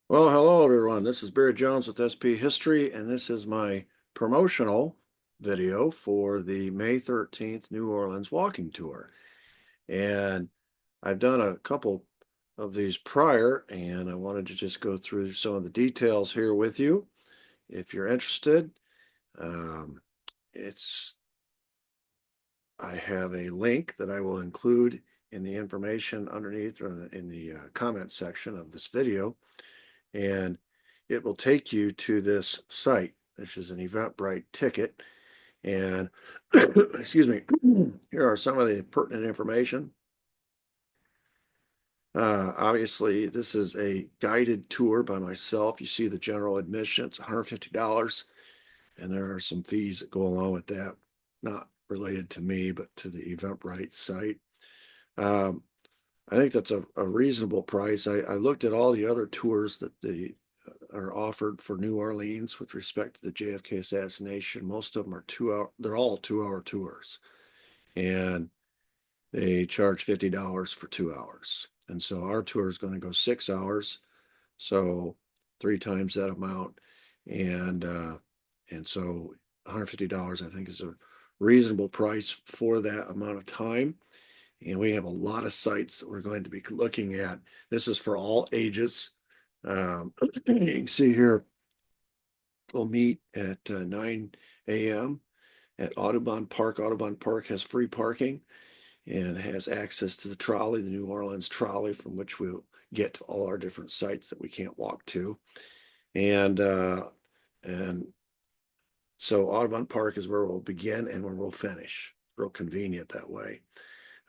Well, hello everyone. This is Barry Jones with SP History, and this is my promotional video for the May 13th New Orleans walking tour. And I've done a couple of these prior, and I wanted to just go through some of the details here with you. If you're interested, um, it's I have a link that I will include in the information underneath or in the comment section of this video, and it will take you to this site. This is an Eventbrite ticket. And excuse me, here are some of the pertinent information. Obviously, this is a guided tour by myself. You see the general admission, it's $150. And there are some fees that go along with that, not related to me, but to the Eventbrite site. Um, I think that's a reasonable price. I looked at all the other tours that are offered for New Orleans with respect to the JFK assassination. Most of them are 2 hour, they're all 2 hour tours. And they charge $50 for 2 hours. And so our tour is going to go 6 hours. So three times that amount. And so $150, I think, is a reasonable price for that amount of time. And we have a lot of sites that we're going to be looking at. This is for all ages. You can see here, we'll meet at 9 a.m. at Audubon Park. Audubon Park has free parking and has access to the trolley, the New Orleans trolley, from which we'll get to all our different sites that we can't walk to. And and so Audubon Park is where we'll begin and where we'll finish. Real convenient that way.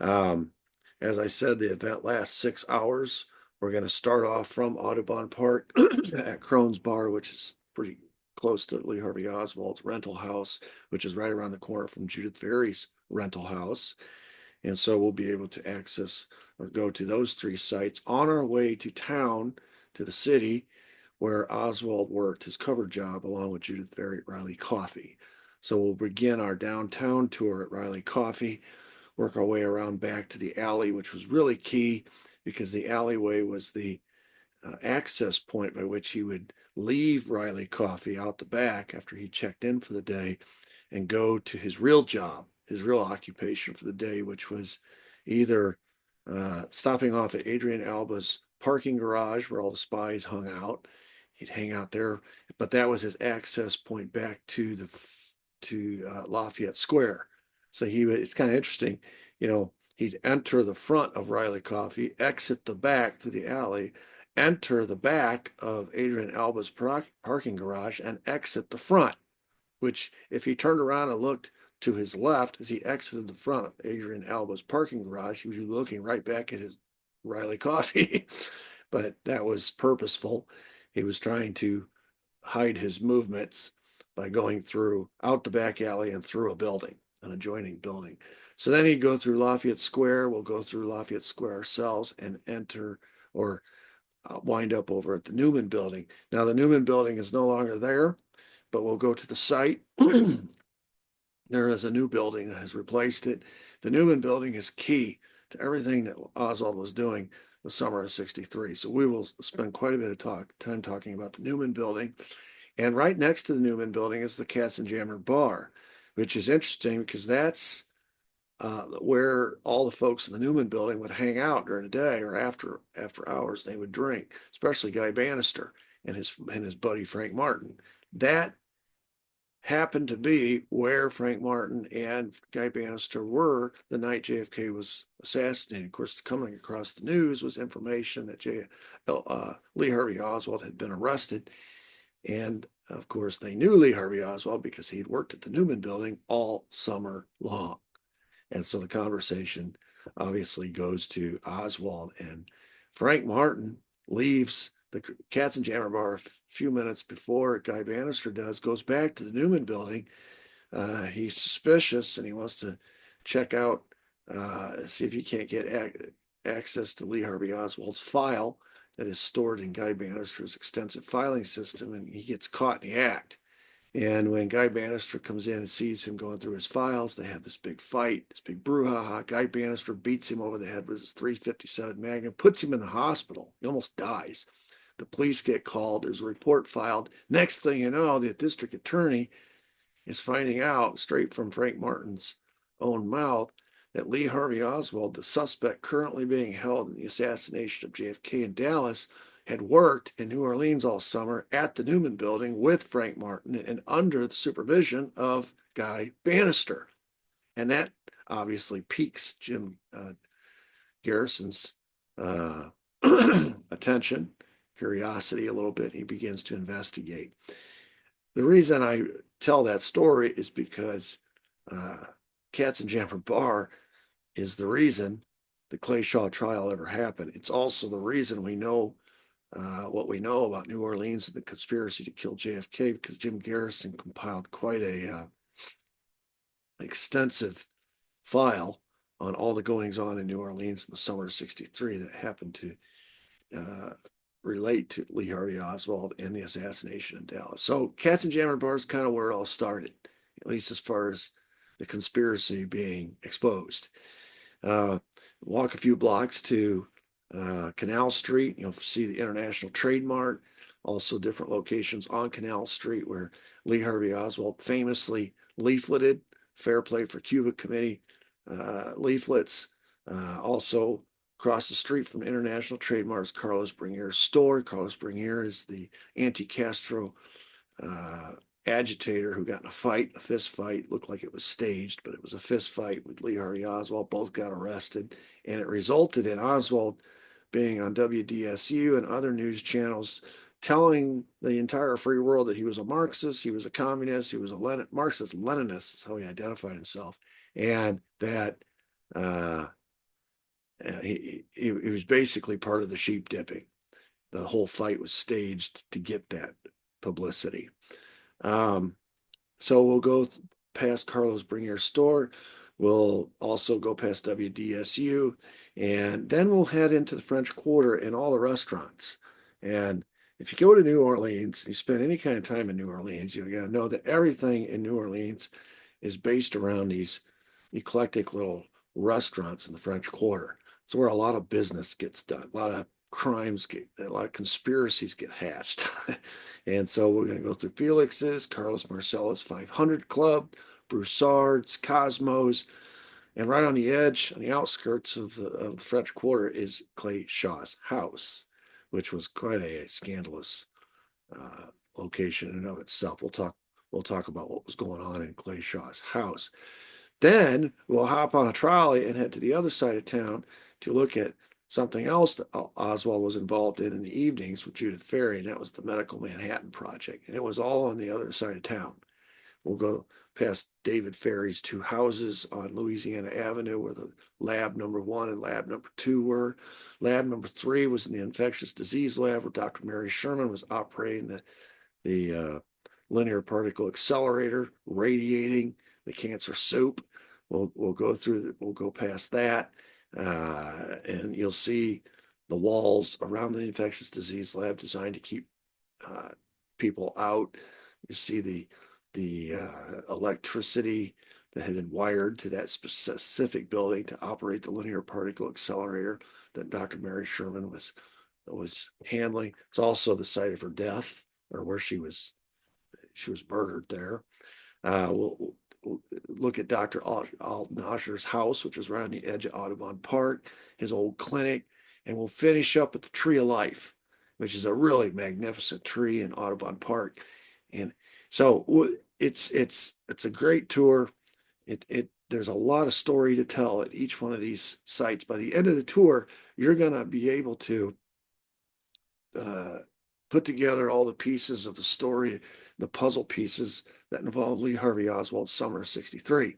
Um, as I said, the event lasts 6 hours. We're going to start off from Audubon Park at Crohn's Bar, which is pretty close to Lee Harvey Oswald's rental house, which is right around the corner from Judith Very's rental house. And so we'll be able to access or go to those three sites on our way to town, to the city where Oswald worked his cover job along with Judith Very at Riley Coffee. So we'll begin our downtown tour at Riley Coffee, work our way around back to the alley, which was really key because the alleyway was the access point by which he would leave Riley Coffee out the back after he checked in for the day and go to his real job, his real occupation for the day, which was either stopping off at Adrian Alba's parking garage where all the spies hung out. He'd hang out there, but that was his access point back to Lafayette Square. So it's kind of interesting, he'd enter the front of Riley Coffee, exit the back through the alley, enter the back of Adrian Alba's parking garage, and exit the front, which if he turned around and looked to his left as he exited the front of Adrian Alba's parking garage, he was looking right back at his Riley Coffee. But that was purposeful. He was trying to hide his movements by going through out the back alley and through a building, an adjoining building. So then he'd go through Lafayette Square. We'll go through Lafayette Square ourselves and enter or wind up over at the Newman Building. Now, the Newman Building is no longer there, but we'll go to the site. There is a new building that has replaced it. The Newman Building is key to everything that Oswald was doing the summer of '63. So we will spend quite a bit of time talking about the Newman Building. And right next to the Newman Building is the Katzenjammer Bar, which is interesting because that's where all the folks in the Newman Building would hang out during the day or after hours. They would drink, especially Guy Bannister and his buddy Frank Martin. That happened to be where Frank Martin and Guy Bannister were the night JFK was assassinated. Of course, coming across the news was information that Lee Harvey Oswald had been arrested. And of course, they knew Lee Harvey Oswald because he had worked at the Newman Building all summer long. And so the conversation obviously goes to Oswald, and Frank Martin leaves the Katzenjammer Bar a few minutes before Guy Bannister does, goes back to the Newman Building. He's suspicious and he wants to check out, see if he can't get access to Lee Harvey Oswald's file that is stored in Guy Bannister's extensive filing system, and he gets caught in the act. And when Guy Bannister comes in and sees him going through his files, they have this big fight, this big brouhaha. Guy Bannister beats him over the head with his .357 Magnum, puts him in the hospital. He almost dies. The police get called. There's a report filed. Next thing you know, the district attorney is finding out straight from Frank Martin's own mouth that Lee Harvey Oswald, the suspect currently being held in the assassination of JFK in Dallas, had worked in New Orleans all summer at the Newman Building with Frank Martin and under the supervision of Guy Bannister. And that obviously piques Jim Garrison's attention, curiosity a little bit. He begins to investigate. The reason I tell that story is because Katzenjammer Bar is the reason the Clay Shaw trial ever happened. It's also the reason we know what we know about New Orleans and the conspiracy to kill JFK, because Jim Garrison compiled quite a extensive file on all the goings on in New Orleans in the summer of '63 that happened to relate to Lee Harvey Oswald and the assassination in Dallas. So Katzenjammer Bar is kind of where it all started, at least as far as the conspiracy being exposed. Walk a few blocks to Canal Street, you'll see the International Trade Mart, also different locations on Canal Street where Lee Harvey Oswald famously leafleted Fair Play for Cuba Committee leaflets. Also across the street from International Trade Mart's Carlos Bringier's store. Carlos Bringier is the anti-Castro agitator who got in a fist fight, looked like it was staged, but it was a fist fight with Lee Harvey Oswald. Both got arrested, and it resulted in Oswald being on WDSU and other news channels telling the entire free world that he was a Marxist, he was a communist, he was a Marxist-Leninist, is how he identified himself, and that he was basically part of the sheep dipping. The whole fight was staged to get that publicity. So we'll go past Carlos Bringier's store. We'll also go past WDSU, and then we'll head into the French Quarter and all the restaurants. And if you go to New Orleans, you spend any kind of time in New Orleans, you got to know that everything in New Orleans is based around these eclectic little restaurants in the French Quarter. It's where a lot of business gets done, a lot of a lot of conspiracies get hatched. And so we're going to go through Felix's, Carlos Marcella's 500 Club, Broussard's, Cosmos, and right on the edge, on the outskirts of the French Quarter is Clay Shaw's house, which was quite a scandalous location in and of itself. We'll talk about what was going on in Clay Shaw's house. Then we'll hop on a trolley and head to the other side of town to look at something else that Oswald was involved in the evenings with Judith Ferry, and that was the Medical Manhattan Project. And it was all on the other side of town. We'll go past David Ferry's two houses on Louisiana Avenue where the lab number 1 and lab number 2 were. Lab number 3 was in the infectious disease lab where Dr. Mary Sherman was operating the linear particle accelerator, radiating the cancer soup. We'll go past that. And you'll see the walls around the infectious disease lab designed to keep people out. You see the electricity that had been wired to that specific building to operate the linear particle accelerator that Dr. Mary Sherman was handling. It's also the site of her death, or where she was murdered there. We'll look at Dr. Alton Osher's house, which is right on the edge of Audubon Park, his old clinic, and we'll finish up at the Tree of Life, which is a really magnificent tree in Audubon Park. And so it's a great tour. There's a lot of story to tell at each one of these sites. By the end of the tour, you're going to be able to put together all the pieces of the story, the puzzle pieces that involve Lee Harvey Oswald's summer of '63,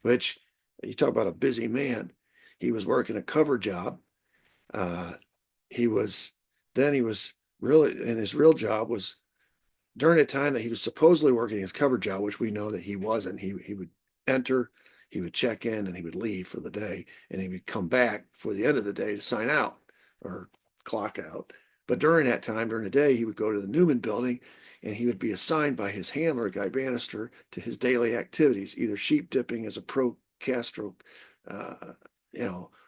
which, you talk about a busy man. He was working a cover job. He was really, and his real job was during the time that he was supposedly working his cover job, which we know that he wasn't. He would enter, he would check in, and he would leave for the day, and he would come back for the end of the day to sign out or clock out. But during that time, during the day, he would go to the Newman Building, and he would be assigned by his handler, Guy Bannister, to his daily activities, either sheep dipping as a pro-Castro,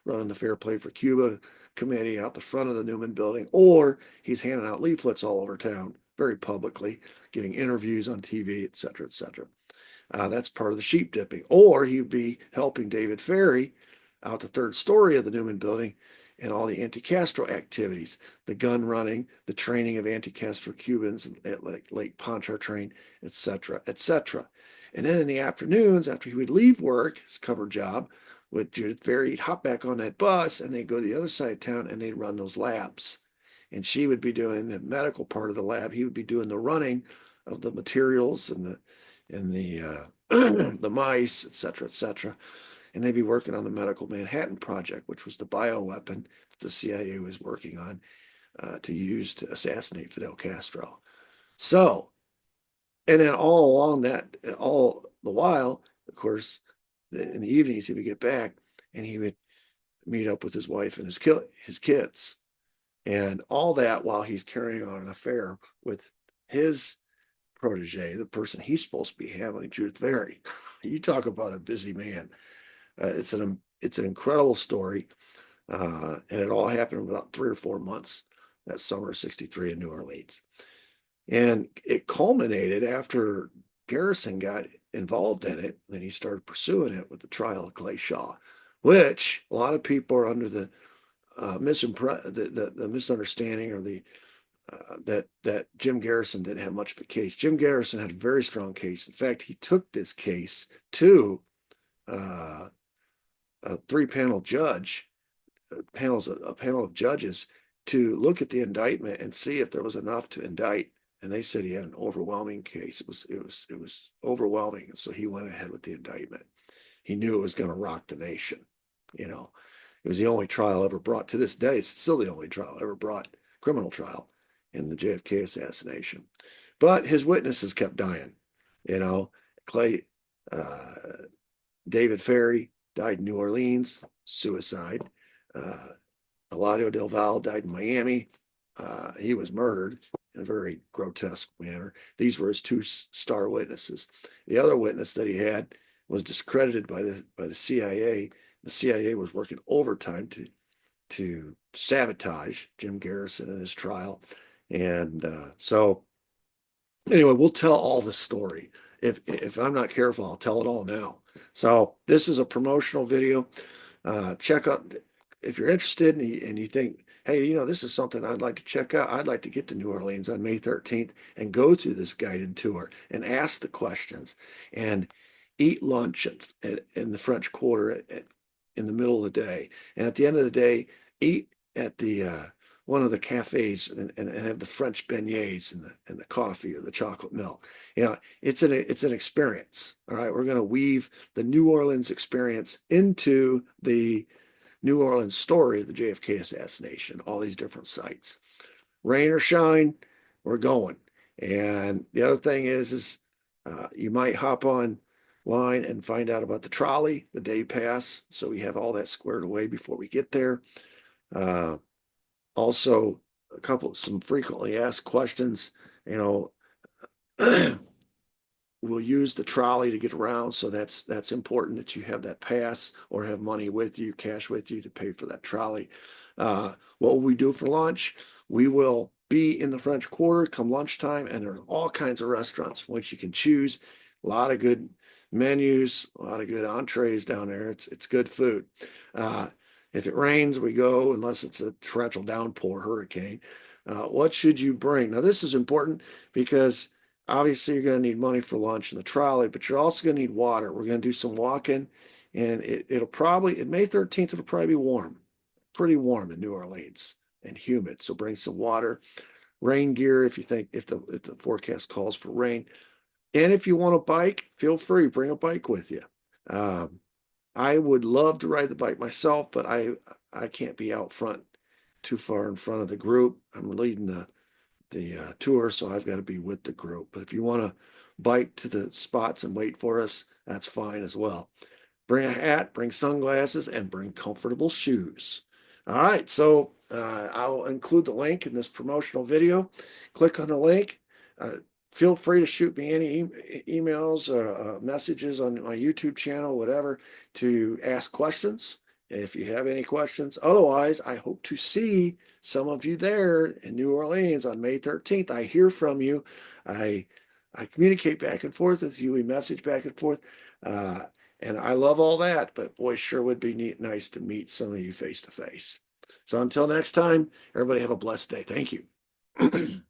running the Fair Play for Cuba committee out the front of the Newman building, or he's handing out leaflets all over town very publicly, giving interviews on TV, et cetera, et cetera. That's part of the sheep dipping. Or he'd be helping David Ferry out the third story of the Newman building and all the anti-Castro activities, the gun running, the training of anti-Castro Cubans at Lake Pontchartrain, et cetera, et cetera. And then in the afternoons, after he would leave work, his cover job with Judith Ferry, he'd hop back on that bus and they'd go to the other side of town and they'd run those labs. And she would be doing the medical part of the lab. He would be doing the running of the materials and the the mice, et cetera, et cetera. And they'd be working on the Medical Manhattan Project, which was the bioweapon that the CIA was working on to use to assassinate Fidel Castro. So, and then all along that, all the while, of course, in the evenings, he would get back and he would meet up with his wife and his kids. And all that while he's carrying on an affair with his protege, the person he's supposed to be handling, Judith Ferry. You talk about a busy man. It's an incredible story, and it all happened in about 3 or 4 months that summer of '63 in New Orleans. And it culminated after Garrison got involved in it, and he started pursuing it with the trial of Clay Shaw, which a lot of people are under the misunderstanding or that Jim Garrison didn't have much of a case. Jim Garrison had a very strong case. In fact, he took this case to a 3-panel judge, a panel of judges to look at the indictment and see if there was enough to indict. And they said he had an overwhelming case. It was overwhelming. And so he went ahead with the indictment. He knew it was going to rock the nation. You know, it was the only trial ever brought to this day. It's still the only trial ever brought, criminal trial, in the JFK assassination. But his witnesses kept dying. You know, David Ferry died in New Orleans, suicide. Eladio Del Valle died in Miami. He was murdered in a very grotesque manner. These were his 2 star witnesses. The other witness that he had was discredited by the CIA. The CIA was working overtime to sabotage Jim Garrison in his trial. And so anyway, we'll tell all the story. If I'm not careful, I'll tell it all now. So this is a promotional video. Check out, if you're interested and you think, hey, you know, this is something I'd like to check out. I'd like to get to New Orleans on May 13th and go through this guided tour and ask the questions and eat lunch in the French Quarter in the middle of the day. And at the end of the day, eat at the one of the cafes and have the French beignets and the coffee or the chocolate milk. You know, it's an experience. All right, we're going to weave the New Orleans experience into the New Orleans story of the JFK assassination, all these different sites. Rain or shine, we're going. And the other thing is you might hop online and find out about the trolley, the day pass, so we have all that squared away before we get there. Also, some frequently asked questions. You know, we'll use the trolley to get around, so that's important that you have that pass or have money with you, cash with you to pay for that trolley. What will we do for lunch? We will be in the French Quarter come lunchtime, and there are all kinds of restaurants from which you can choose. A lot of good menus, a lot of good entrees down there. It's good food. If it rains, we go, unless it's a torrential downpour, hurricane. What should you bring? Now, this is important because obviously you're going to need money for lunch and the trolley, but you're also going to need water. We're going to do some walking, and it'll probably, May 13th, it'll probably be warm, pretty warm in New Orleans and humid. So bring some water, rain gear if the forecast calls for rain. And if you want a bike, feel free, bring a bike with you. I would love to ride the bike myself, but I can't be out front too far in front of the group. I'm leading the tour, so I've got to be with the group. But if you want to bike to the spots and wait for us, that's fine as well. Bring a hat, bring sunglasses, and bring comfortable shoes. All right, so I'll include the link in this promotional video. Click on the link. Feel free to shoot me any emails or messages on my YouTube channel, whatever, to ask questions. if you have any questions. Otherwise, I hope to see some of you there in New Orleans on May 13th. I hear from you. I I communicate back and forth with you. We message back and forth. Uh, and I love all that, but boy, sure would be nice to meet some of you face to face. So until next time, everybody have a blessed day. Thank you.